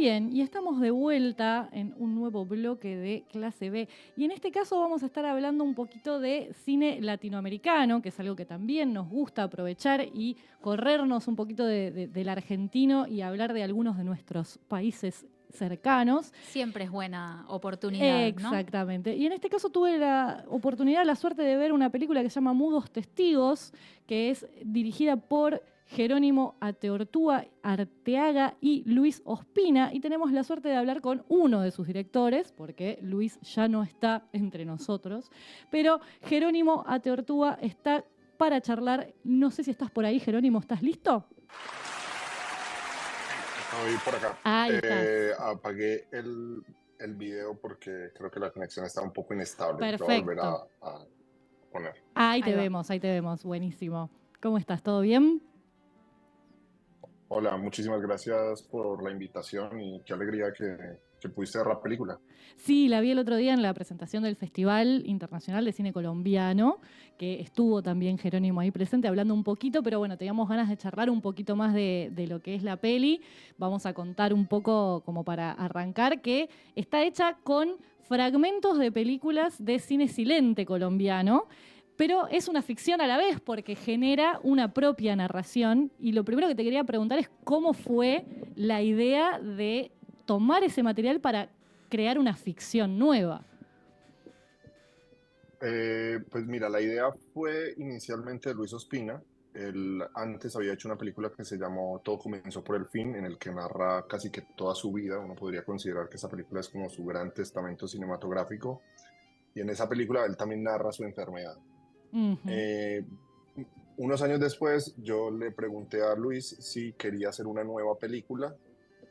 Bien, y estamos de vuelta en un nuevo bloque de Clase B. Y en este caso vamos a estar hablando un poquito de cine latinoamericano, que es algo que también nos gusta aprovechar y corrernos un poquito del argentino y hablar de algunos de nuestros países cercanos. Siempre es buena oportunidad, ¿no? Exactamente. Y en este caso tuve la oportunidad, la suerte de ver una película que se llama Mudos Testigos, que es dirigida por Jerónimo Arteaga y Luis Ospina. Y tenemos la suerte de hablar con uno de sus directores, porque Luis ya no está entre nosotros. Pero Jerónimo Ateortúa está para charlar. No sé si estás por ahí, Jerónimo, ¿estás listo? Estoy por acá. Ahí estás. Apagué el video porque creo que la conexión está un poco inestable. Lo voy a volver Perfecto. a poner. Ahí te Ahí va. vemos, ahí te vemos. Buenísimo. ¿Cómo estás? ¿Todo bien? Hola, muchísimas gracias por la invitación y qué alegría que pudiste ver la película. Sí, la vi el otro día en la presentación del Festival Internacional de Cine Colombiano, que estuvo también Jerónimo ahí presente hablando un poquito, pero bueno, teníamos ganas de charlar un poquito más de lo que es la peli. Vamos a contar un poco como para arrancar, que está hecha con fragmentos de películas de cine silente colombiano, pero es una ficción a la vez porque genera una propia narración. Y lo primero que te quería preguntar es cómo fue la idea de tomar ese material para crear una ficción nueva. Pues mira, la idea fue inicialmente de Luis Ospina. Él antes había hecho una película que se llamó Todo comenzó por el fin, en el que narra casi que toda su vida. Uno podría considerar que esa película es como su gran testamento cinematográfico. Y en esa película él también narra su enfermedad. Uh-huh. Eh, Unos años después yo le pregunté a Luis si quería hacer una nueva película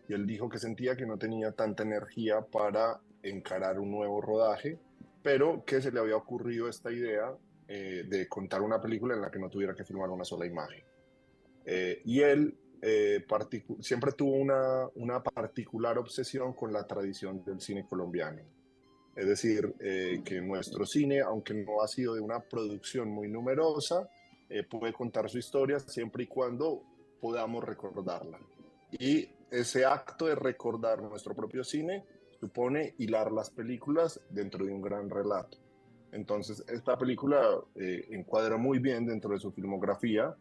y él dijo que sentía que no tenía tanta energía para encarar un nuevo rodaje, pero que se le había ocurrido esta idea de contar una película en la que no tuviera que filmar una sola imagen. Y él siempre tuvo una particular obsesión con la tradición del cine colombiano. Es decir, que nuestro cine, aunque no ha sido de una producción muy numerosa, puede contar su historia siempre y cuando podamos recordarla. Y ese acto de recordar nuestro propio cine supone hilar las películas dentro de un gran relato. Entonces, esta película encuadra muy bien dentro de su filmografía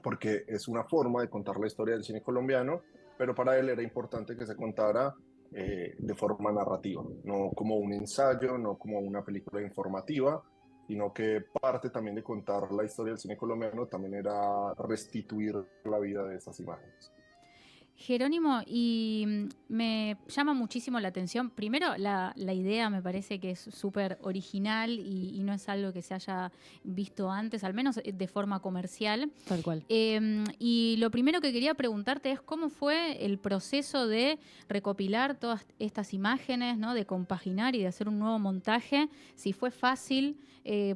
porque es una forma de contar la historia del cine colombiano, pero para él era importante que se contara de forma narrativa, no como un ensayo, no como una película informativa, sino que parte también de contar la historia del cine colombiano también era restituir la vida de esas imágenes. Jerónimo, y me llama muchísimo la atención. Primero, la idea me parece que es súper original y no es algo que se haya visto antes, al menos de forma comercial. Tal cual. Y lo primero que quería preguntarte es cómo fue el proceso de recopilar todas estas imágenes, ¿no? De compaginar y de hacer un nuevo montaje. Si fue fácil,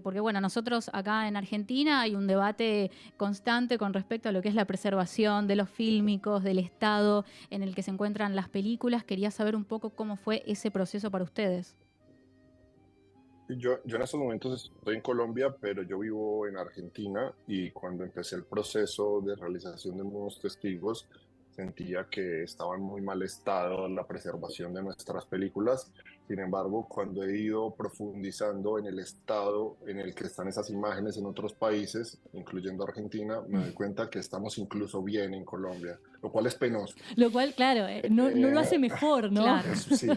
porque bueno, nosotros acá en Argentina hay un debate constante con respecto a lo que es la preservación de los fílmicos, del estado en el que se encuentran las películas. Quería saber un poco cómo fue ese proceso para ustedes. Yo en estos momentos estoy en Colombia, pero yo vivo en Argentina y cuando empecé el proceso de realización de nuevos testigos, sentía que estaba en muy mal estado la preservación de nuestras películas. Sin embargo, cuando he ido profundizando en el estado en el que están esas imágenes en otros países, incluyendo Argentina, me doy cuenta que estamos incluso bien en Colombia, lo cual es penoso. Lo cual, claro, no lo hace Eh, mejor, ¿no? Claro. sí,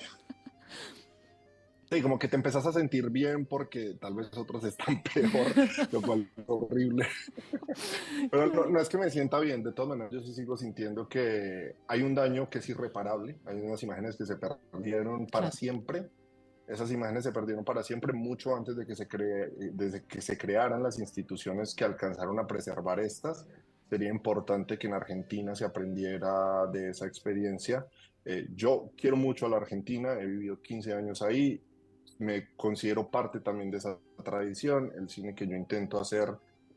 sí, como que te empezás a sentir bien porque tal vez otros están peor, lo cual es horrible. Pero no es que me sienta bien, de todas maneras yo sí sigo sintiendo que hay un daño que es irreparable, hay unas imágenes que se perdieron para Claro. siempre, esas imágenes se perdieron para siempre mucho antes de que desde que se crearan las instituciones que alcanzaron a preservar estas. Sería importante que en Argentina se aprendiera de esa experiencia. Yo quiero mucho a la Argentina, he vivido 15 años ahí, me considero parte también de esa tradición. El cine que yo intento hacer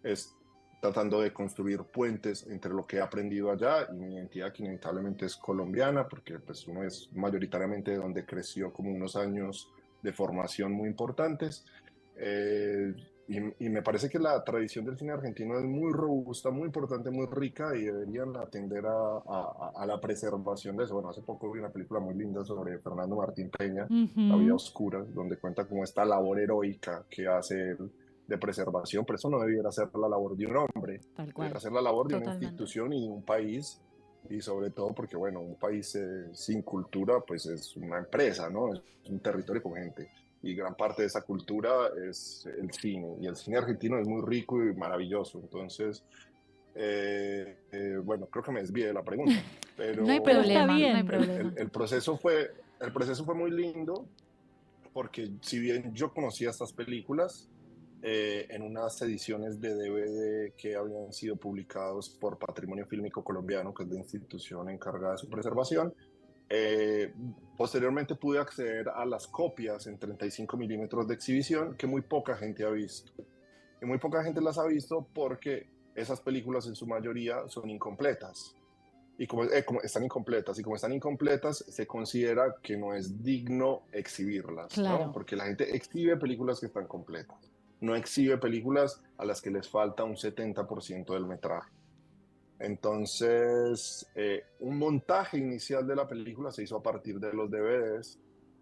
es tratando de construir puentes entre lo que he aprendido allá y mi identidad, que inevitablemente es colombiana, porque pues uno es mayoritariamente de donde creció, como unos años de formación muy importantes. y me parece que la tradición del cine argentino es muy robusta, muy importante, muy rica y deberían atender a la preservación de eso. Bueno, hace poco vi una película muy linda sobre Fernando Martín Peña, La vida Ujú, oscura, donde cuenta como esta labor heroica que hace él de preservación, pero eso no debiera ser la labor de un hombre, tal debiera cual. ser la labor de una Totalmente. institución y de un país, y sobre todo porque, bueno, un país sin cultura, pues es una empresa, ¿no? Es un territorio con gente y gran parte de esa cultura es el cine, y el cine argentino es muy rico y maravilloso, entonces, bueno, creo que me desvié de la pregunta, No hay Pero pero está problema, no hay bien. problema. el proceso fue muy lindo, porque si bien yo conocía estas películas, en unas ediciones de DVD que habían sido publicados por Patrimonio Fílmico Colombiano, que es la institución encargada de su preservación, eh, posteriormente pude acceder a las copias en 35 milímetros de exhibición que muy poca gente ha visto. Y muy poca gente las ha visto porque esas películas en su mayoría son incompletas. Y como están incompletas, y como están incompletas, se considera que no es digno exhibirlas, ¿no? Claro. Porque la gente exhibe películas que están completas. No exhibe películas a las que les falta un 70% del metraje. Entonces, un montaje inicial de la película se hizo a partir de los DVDs,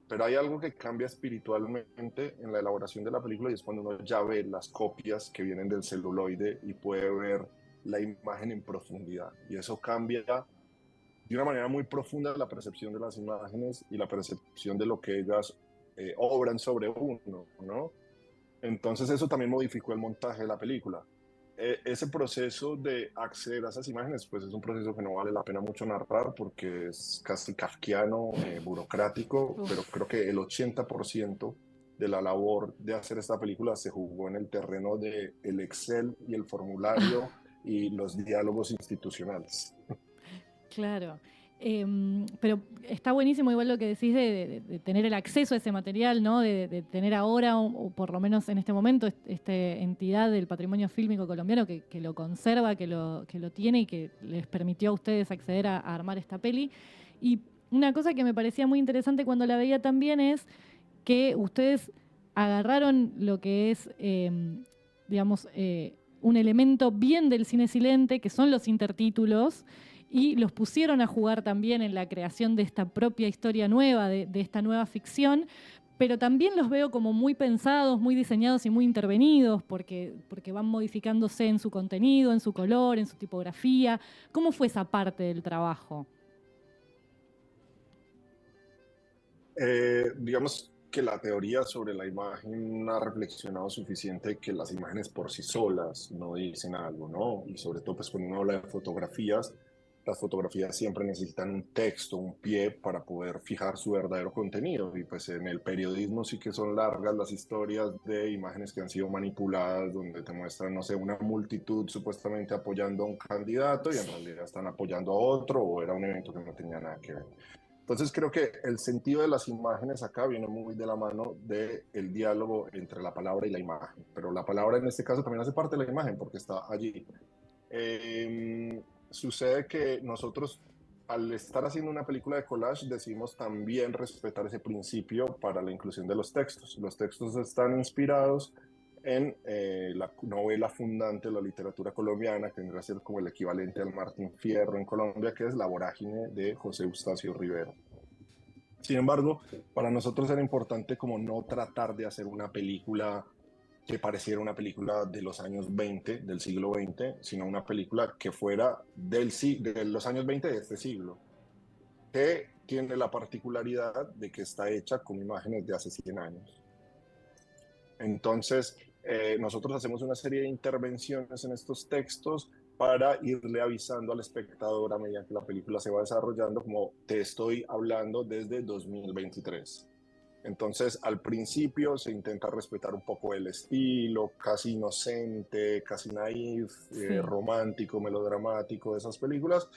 pero hay algo que cambia espiritualmente en la elaboración de la película y es cuando uno ya ve las copias que vienen del celuloide y puede ver la imagen en profundidad. Y eso cambia de una manera muy profunda la percepción de las imágenes y la percepción de lo que ellas obran sobre uno, ¿no? Entonces eso también modificó el montaje de la película. Ese proceso de acceder a esas imágenes, pues es un proceso que no vale la pena mucho narrar porque es casi kafkiano, burocrático, pero Uf. creo que el 80% de la labor de hacer esta película se jugó en el terreno de el Excel y el formulario y los diálogos institucionales. Claro. Pero está buenísimo igual lo que decís de tener el acceso a ese material, ¿no? De tener ahora, o por lo menos en este momento, esta entidad del patrimonio fílmico colombiano que lo conserva, que lo tiene y que les permitió a ustedes acceder a armar esta peli. Y una cosa que me parecía muy interesante cuando la veía también es que ustedes agarraron lo que es, digamos, un elemento bien del cine silente, que son los intertítulos, y los pusieron a jugar también en la creación de esta propia historia nueva, de esta nueva ficción, pero también los veo como muy pensados, muy diseñados y muy intervenidos, porque van modificándose en su contenido, en su color, en su tipografía. ¿Cómo fue esa parte del trabajo? Digamos que la teoría sobre la imagen ha reflexionado suficiente que las imágenes por sí solas no dicen algo, ¿no? Y sobre todo, pues cuando uno habla de fotografías, las fotografías siempre necesitan un texto, un pie para poder fijar su verdadero contenido. Y pues en el periodismo sí que son largas las historias de imágenes que han sido manipuladas, donde te muestran, no sé, una multitud supuestamente apoyando a un candidato y en realidad están apoyando a otro o era un evento que no tenía nada que ver. Entonces creo que el sentido de las imágenes acá viene muy de la mano del diálogo entre la palabra y la imagen, pero la palabra en este caso también hace parte de la imagen porque está allí. Sucede que nosotros al estar haciendo una película de collage decidimos también respetar ese principio para la inclusión de los textos. Los textos están inspirados en la novela fundante de la literatura colombiana, que vendría a ser como el equivalente al Martín Fierro en Colombia, que es La Vorágine de José Eustacio Rivero. Sin embargo, para nosotros era importante como no tratar de hacer una película que pareciera una película de los años 20, del siglo XX, sino una película que fuera de los años 20 de este siglo, que tiene la particularidad de que está hecha con imágenes de hace 100 años. Entonces, nosotros hacemos una serie de intervenciones en estos textos para irle avisando al espectador a medida que la película se va desarrollando, como te estoy hablando desde 2023. Entonces, al principio se intenta respetar un poco el estilo, casi inocente, casi naif, Sí. romántico, melodramático de esas películas,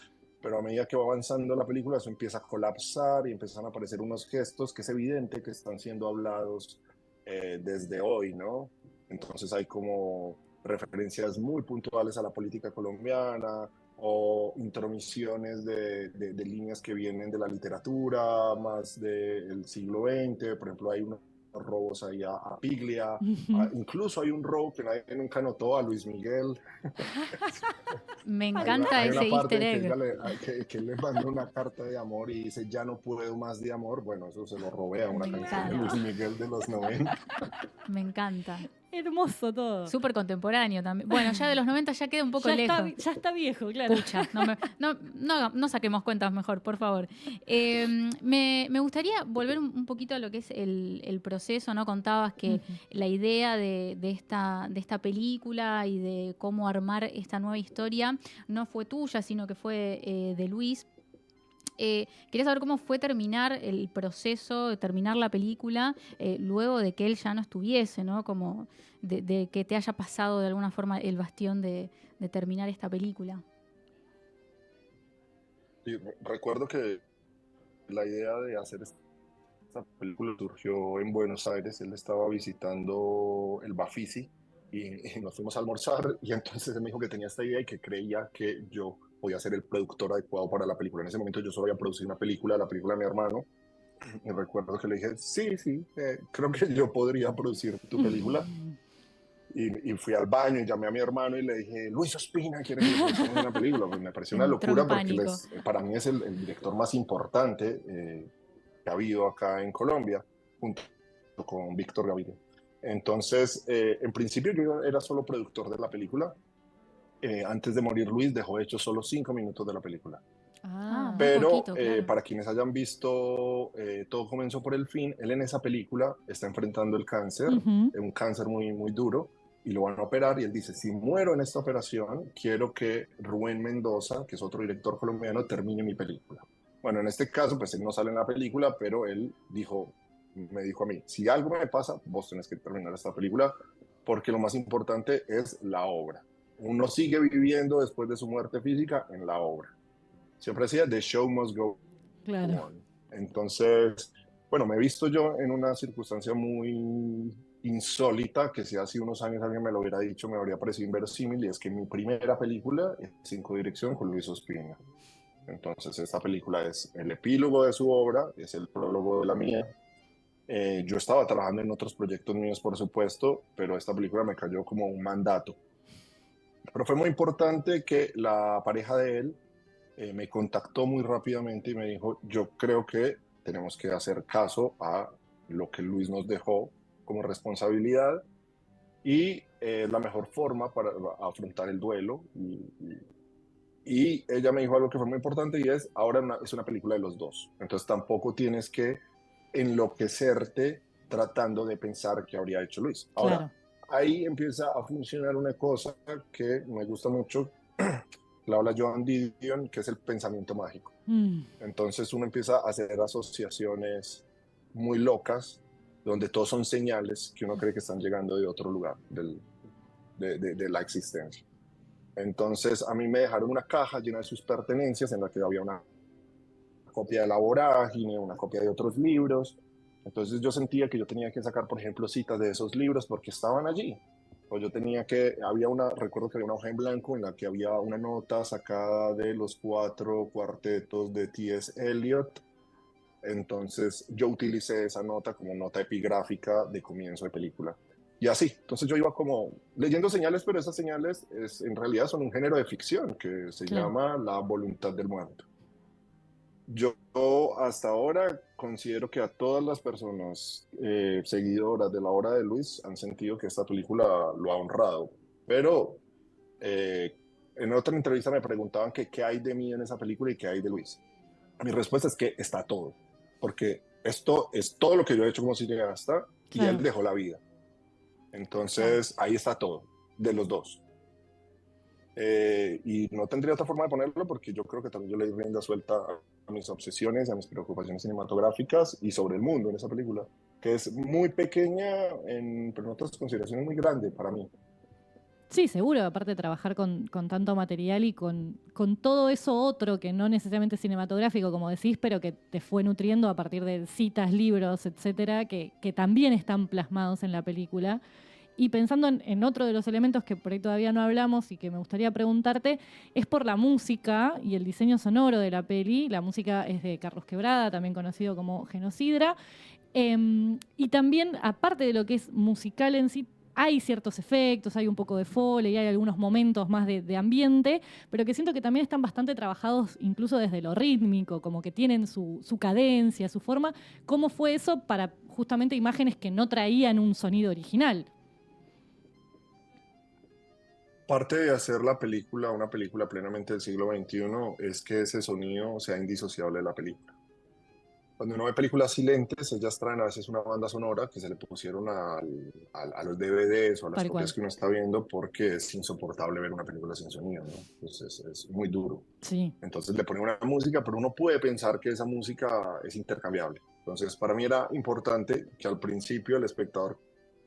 pero a medida que va avanzando la película, eso empieza a colapsar y empiezan a aparecer unos gestos que es evidente que están siendo hablados desde hoy, ¿no? Entonces hay como referencias muy puntuales a la política colombiana o intromisiones de líneas que vienen de la literatura más del siglo XX. Por ejemplo, hay robos ahí a Piglia, Ujú. incluso hay un robo que nadie nunca notó, a Luis Miguel. Me Hay una, encanta hay ese una parte easter en que, egg. que él le manda una carta de amor y dice, ya no puedo más de amor. Bueno, eso se lo robé a una Me canción de Claro. Luis encanta, Miguel de los 90. me encanta. Hermoso todo. Súper contemporáneo también. Bueno, ya de los 90 ya queda un poco lejos. Ya está viejo, claro. Pucha, no saquemos cuentas mejor, por favor. Me gustaría volver un poquito a lo que es el proceso, ¿no? Contabas que Ujú. la idea de esta película y de cómo armar esta nueva historia no fue tuya, sino que fue de Luis. Quería saber cómo fue terminar el proceso, terminar la película, luego de que él ya no estuviese, ¿no? Como de que te haya pasado de alguna forma el bastión de terminar esta película. Y recuerdo que la idea de hacer esta película surgió en Buenos Aires. Él estaba visitando el Bafisi y nos fuimos a almorzar y entonces él me dijo que tenía esta idea y que creía que yo podía ser el productor adecuado para la película. En ese momento yo solo había producido una película, la película de mi hermano, y recuerdo que le dije, sí, sí, creo que yo podría producir tu película. Y fui al baño y llamé a mi hermano y le dije, Luis Ospina quiere que le produzcamos una película. Pues me pareció una Entró en locura porque pánico. para mí es el director más importante que ha habido acá en Colombia, junto con Víctor Gaviria. Entonces, en principio yo era solo productor de la película. Antes de morir Luis dejó hecho solo 5 minutos de la película. Ah, Muy Pero poquito, claro. para quienes hayan visto Todo comenzó por el fin, él en esa película está enfrentando el cáncer, ujú. un cáncer muy, muy duro, y lo van a operar, y él dice, si muero en esta operación, quiero que Rubén Mendoza, que es otro director colombiano, termine mi película. Bueno, en este caso, pues él no sale en la película, pero él me dijo a mí, si algo me pasa, vos tenés que terminar esta película, porque lo más importante es la obra. Uno sigue viviendo después de su muerte física en la obra. Siempre decía, the show must go Claro. on. Entonces, bueno, me he visto yo en una circunstancia muy insólita, que si hace unos años alguien me lo hubiera dicho, me habría parecido inverosímil, y es que mi primera película es en codirección con Luis Ospina. Entonces, esta película es el epílogo de su obra, es el prólogo de la mía. Yo estaba trabajando en otros proyectos míos, por supuesto, pero esta película me cayó como un mandato. Pero fue muy importante que la pareja de él me contactó muy rápidamente y me dijo, yo creo que tenemos que hacer caso a lo que Luis nos dejó como responsabilidad, y la mejor forma para afrontar el duelo. Y ella me dijo algo que fue muy importante, y es, ahora es una película de los dos, entonces tampoco tienes que enloquecerte tratando de pensar qué habría hecho Luis. Ahora, Claro. ahí empieza a funcionar una cosa que me gusta mucho, la habla Joan Didion, que es el pensamiento mágico. Mm. Entonces uno empieza a hacer asociaciones muy locas, donde todos son señales que uno cree que están llegando de otro lugar de la existencia. Entonces a mí me dejaron una caja llena de sus pertenencias, en la que había una copia de La Vorágine, una copia de otros libros. Entonces yo sentía que yo tenía que sacar, por ejemplo, citas de esos libros porque estaban allí. O yo tenía que, recuerdo que había una hoja en blanco en la que había una nota sacada de los 4 cuartetos de T.S. Eliot. Entonces yo utilicé esa nota como nota epigráfica de comienzo de película. Y así, entonces yo iba como leyendo señales, pero esas señales en realidad son un género de ficción que se Claro. llama La voluntad del muerto. Yo hasta ahora considero que a todas las personas seguidoras de la obra de Luis han sentido que esta película lo ha honrado. Pero eh, en otra entrevista me preguntaban que qué hay de mí en esa película y qué hay de Luis. Mi respuesta es que está todo, porque esto es todo lo que yo he hecho como cineasta, y él Claro. dejó la vida. Claro. Entonces ahí está todo, de los dos. Y no tendría otra forma de ponerlo, porque yo creo que también yo le di rienda suelta a mis obsesiones, a mis preocupaciones cinematográficas y sobre el mundo en esa película, que es muy pequeña, pero en otras consideraciones muy grande para mí. Sí, seguro, aparte de trabajar con tanto material y con todo eso otro que no necesariamente es cinematográfico, como decís, pero que te fue nutriendo a partir de citas, libros, etcétera, que también están plasmados en la película. Y pensando en otro de los elementos que por ahí todavía no hablamos y que me gustaría preguntarte, es por la música y el diseño sonoro de la peli. La música es de Carlos Quebrada, también conocido como Genocidra. Y también, aparte de lo que es musical en sí, hay ciertos efectos, hay un poco de foley, hay algunos momentos más de ambiente, pero que siento que también están bastante trabajados incluso desde lo rítmico, como que tienen su cadencia, su forma. ¿Cómo fue eso para justamente imágenes que no traían un sonido original? Parte de hacer la película, una película plenamente del siglo XXI, es que ese sonido sea indisociable de la película. Cuando uno ve películas silentes, ellas traen a veces una banda sonora que se le pusieron a los DVDs o a las Tal copias cual. que uno está viendo porque es insoportable ver una película sin sonido, ¿no? Entonces es muy duro. Sí, Entonces le ponen una música, pero uno puede pensar que esa música es intercambiable. Entonces para mí era importante que al principio el espectador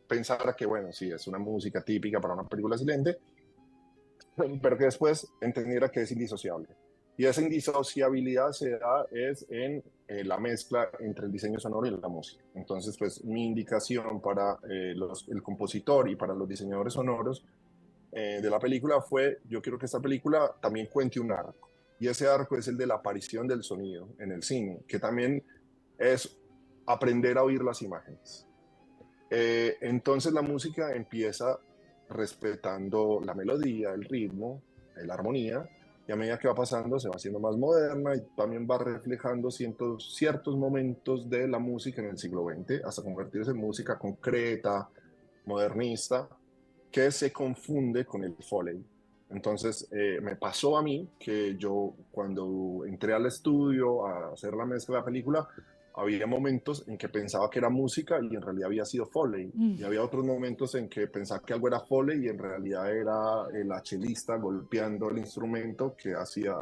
pensara que, bueno, sí, es una música típica para una película silente, pero que después entendiera que es indisociable. Y esa indisociabilidad se da es en la mezcla entre el diseño sonoro y la música. Entonces, pues mi indicación para el compositor y para los diseñadores sonoros de la película fue, yo quiero que esta película también cuente un arco. Y ese arco es el de la aparición del sonido en el cine, que también es aprender a oír las imágenes. Entonces la música empieza respetando la melodía, el ritmo, la armonía, y a medida que va pasando se va haciendo más moderna y también va reflejando ciertos momentos de la música en el siglo XX hasta convertirse en música concreta, modernista, que se confunde con el Foley. Entonces me pasó a mí que yo cuando entré al estudio a hacer la mezcla de la película, había momentos en que pensaba que era música y en realidad había sido Foley. Y había otros momentos en que pensaba que algo era Foley y en realidad era el chelista golpeando el instrumento que hacía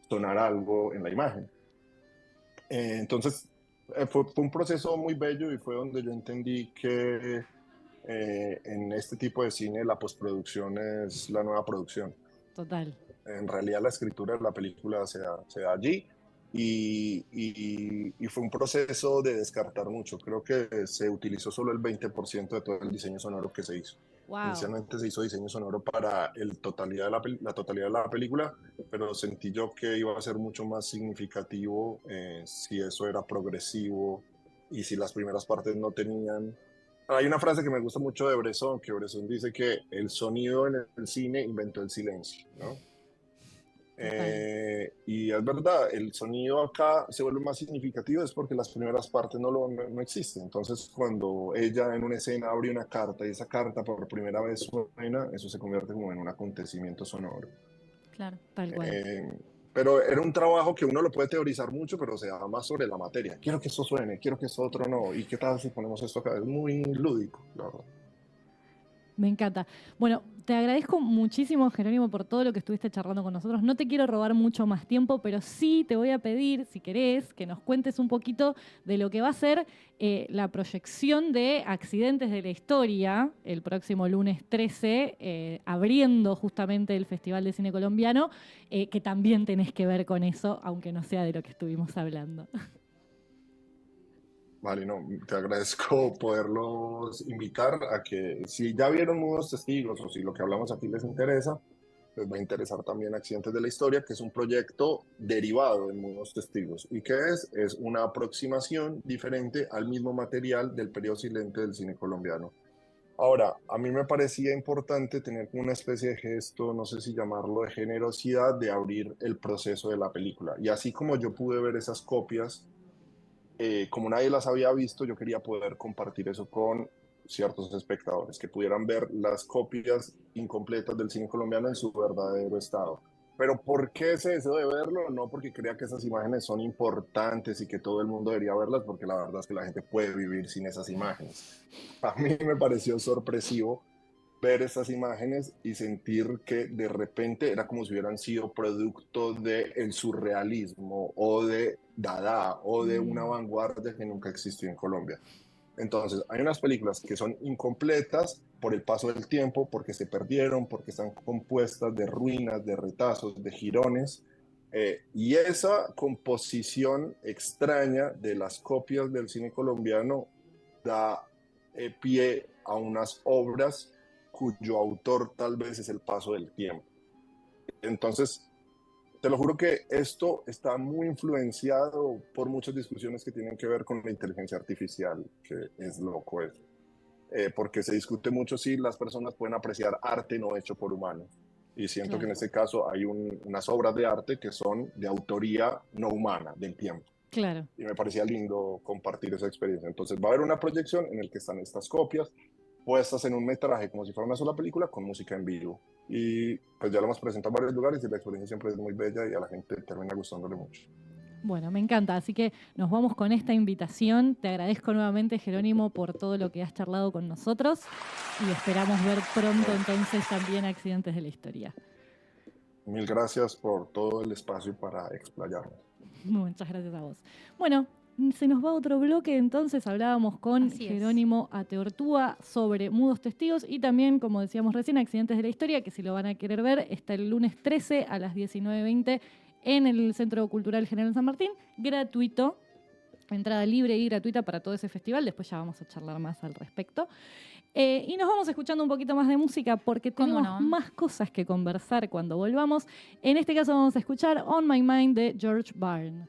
sonar algo en la imagen. Entonces fue un proceso muy bello y fue donde yo entendí que en este tipo de cine la postproducción es la nueva producción. total. En realidad la escritura de la película se da allí y fue un proceso de descartar mucho. Creo que se utilizó solo el 20% de todo el diseño sonoro que se hizo. Wow. Inicialmente se hizo diseño sonoro para totalidad de la totalidad de la película, pero sentí yo que iba a ser mucho más significativo si eso era progresivo y si las primeras partes no tenían. Hay una frase que me gusta mucho de Bresson, que Bresson dice que el sonido en el cine inventó el silencio, ¿no? Total. Y es verdad, el sonido acá se vuelve más significativo es porque las primeras partes no existen. Entonces, cuando ella en una escena abre una carta y esa carta por primera vez suena, eso se convierte como en un acontecimiento sonoro. Claro. Tal cual. Eh, pero era un trabajo que uno lo puede teorizar mucho, pero se da más sobre la materia. Quiero que esto suene, quiero que esto otro no. ¿Y qué tal si ponemos esto acá? Es muy lúdico, la verdad. Me encanta. Bueno, te agradezco muchísimo, Jerónimo, por todo lo que estuviste charlando con nosotros. No te quiero robar mucho más tiempo, pero sí te voy a pedir, si querés, que nos cuentes un poquito de lo que va a ser la proyección de Accidentes de la Historia el próximo lunes 13, abriendo justamente el Festival de Cine Colombiano, que también tenés que ver con eso, aunque no sea de lo que estuvimos hablando. Vale, no, te agradezco poderlos invitar a que si ya vieron Mudos Testigos o si lo que hablamos aquí les interesa, les va a interesar también Accidentes de la Historia, que es un proyecto derivado de Mudos Testigos. ¿Y qué es? Es una aproximación diferente al mismo material del periodo silente del cine colombiano. Ahora, a mí me parecía importante tener una especie de gesto, no sé si llamarlo de generosidad, de abrir el proceso de la película. Y así como yo pude ver esas copias, como nadie las había visto, yo quería poder compartir eso con ciertos espectadores, que pudieran ver las copias incompletas del cine colombiano en su verdadero estado. Pero ¿por qué ese deseo de verlo? No porque crea que esas imágenes son importantes y que todo el mundo debería verlas, porque la verdad es que la gente puede vivir sin esas imágenes. A mí me pareció sorpresivo ver esas imágenes y sentir que de repente era como si hubieran sido producto del surrealismo o de Dada o de una Mm. vanguardia que nunca existió en Colombia. Entonces, hay unas películas que son incompletas por el paso del tiempo, porque se perdieron, porque están compuestas de ruinas, de retazos, de jirones, y esa composición extraña de las copias del cine colombiano da pie a unas obras cuyo autor tal vez es el paso del tiempo. Entonces, te lo juro que esto está muy influenciado por muchas discusiones que tienen que ver con la inteligencia artificial, que es loco eso. Porque se discute mucho si las personas pueden apreciar arte no hecho por humanos. Y siento que en este caso hay unas obras de arte que son de autoría no humana, del tiempo. Claro. Y me parecía lindo compartir esa experiencia. Entonces va a haber una proyección en la que están estas copias puestas en un metraje como si fuera una sola película con música en vivo. Y pues ya lo hemos presentado en varios lugares y la experiencia siempre es muy bella y a la gente termina gustándole mucho. Bueno, me encanta, así que nos vamos con esta invitación. Te agradezco nuevamente, Jerónimo, por todo lo que has charlado con nosotros y esperamos ver pronto entonces también Accidentes de la Historia. Mil gracias por todo el espacio para explayarnos. Muchas gracias a vos. Bueno, se nos va otro bloque, entonces hablábamos con Jerónimo Ateortúa sobre Mudos Testigos y también, como decíamos recién, Accidentes de la Historia, que si lo van a querer ver, está el lunes 13 a las 19:20 en el Centro Cultural General San Martín, gratuito, entrada libre y gratuita para todo ese festival, después ya vamos a charlar más al respecto. Y nos vamos escuchando un poquito más de música porque tenemos más cosas que conversar cuando volvamos. En este caso vamos a escuchar On My Mind de George Byrne.